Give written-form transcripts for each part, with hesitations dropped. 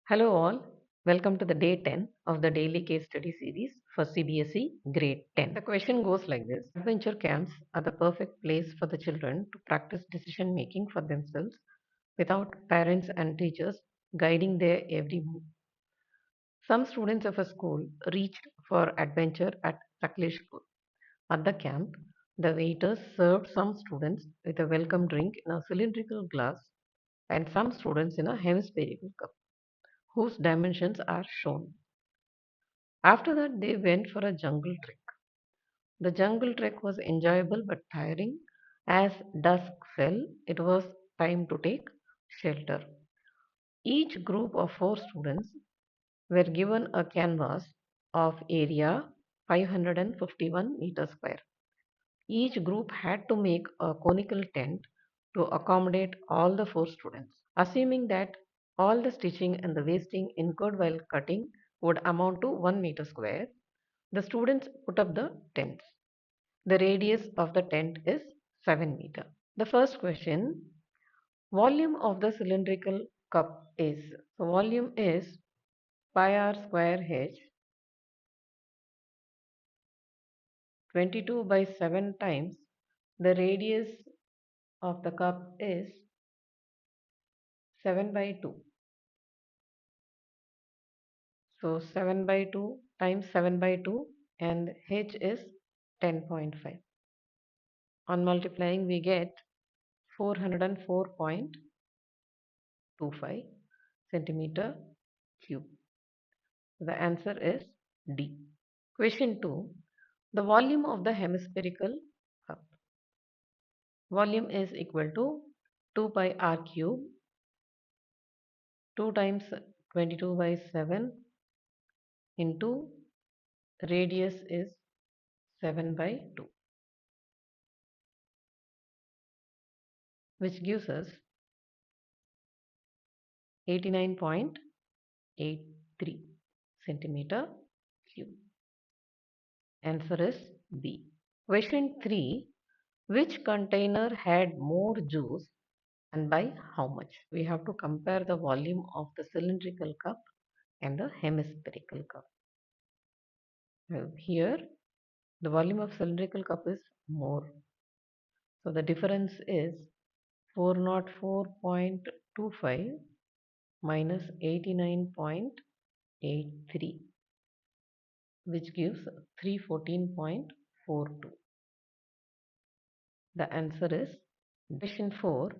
Hello, all. Welcome to the day 10 of the daily case study series for CBSE grade 10. The question goes like this: Adventure camps are the perfect place for the children to practice decision making for themselves without parents and teachers guiding their every move. Some students of a school reached for adventure at Saklesh School. At the camp, the waiters served some students with a welcome drink in a cylindrical glass and some students in a hemispherical cup, whose dimensions are shown. After that, they went for a jungle trek. The jungle trek was enjoyable but tiring. As dusk fell, it was time to take shelter. Each group of four students were given a canvas of area 551 meters square. Each group had to make a conical tent to accommodate all the four students. Assuming that all the stitching and the wasting incurred while cutting would amount to 1 meter square, the students put up the tents. The radius of the tent is 7 meter. The first question, volume of the cylindrical cup is, so volume is pi r square h 22 by 7 times the radius of the cup is 7 by 2. So 7 by 2 times 7 by 2 and h is 10.5. On multiplying we get 404.25 centimeter cube. The answer is D. Question 2. The volume of the hemispherical cup. Volume is equal to 2 pi r cube 2 times 22 by 7 into radius is 7 by 2, which gives us 89.83 centimeter cube. Answer is B. Question 3. Which container had more juice and by how much? We have to compare the volume of the cylindrical cup and the hemispherical cup. Well, here the volume of cylindrical cup is more. So the difference is 404.25 minus 89.83, which gives 314.42. The answer is question 4.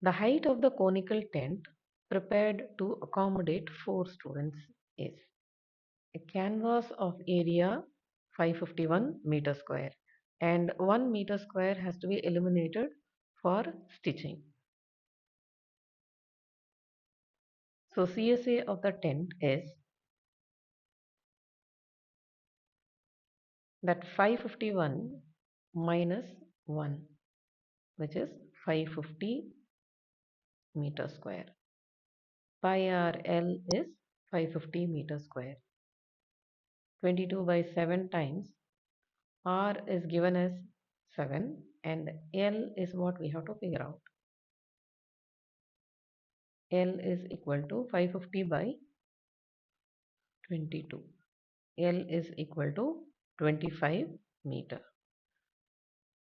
The height of the conical tent prepared to accommodate 4 students is a canvas of area 551 meter square and 1 meter square has to be eliminated for stitching. So CSA of the tent is that 551 minus 1, which is 550 meter square. Pi r L is 550 meter square. 22 by 7 times r is given as 7 and L is what we have to figure out. L is equal to 550 by 22. L is equal to 25 meter.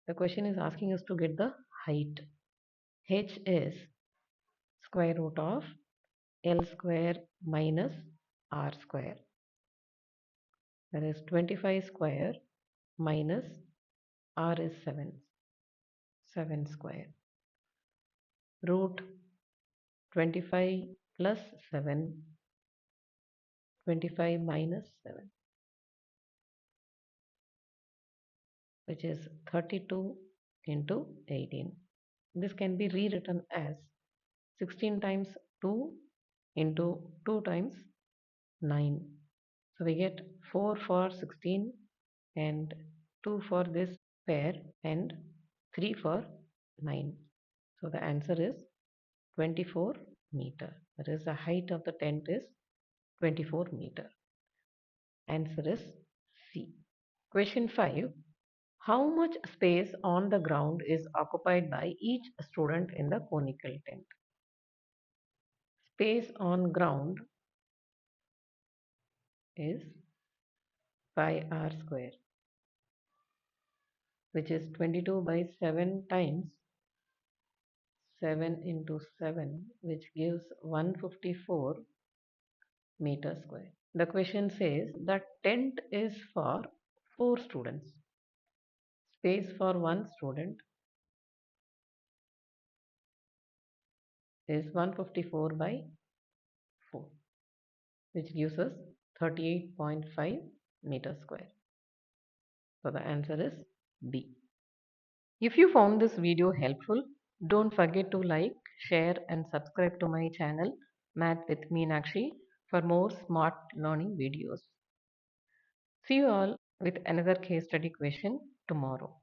The question is asking us to get the height. H is square root of L square minus R square. That is 25 square minus R is 7. 7 square. Root 25 plus 7. 25 minus 7, which is 32 into 18. This can be rewritten as 16 times 2 into 2 times 9. So we get 4 for 16 and 2 for this pair and 3 for 9. So the answer is 24 meter. That is, the height of the tent is 24 meter. Answer is C. Question 5. How much space on the ground is occupied by each student in the conical tent? Space on ground is pi r square, which is 22 by 7 times 7 into 7, which gives 154 meter square. The question says that tent is for 4 students. Space for one student is 154 by 4, which gives us 38.5 meter square. So the answer is B. If you found this video helpful, don't forget to like, share and subscribe to my channel Math with Meenakshi for more smart learning videos. See you all with another case study question tomorrow.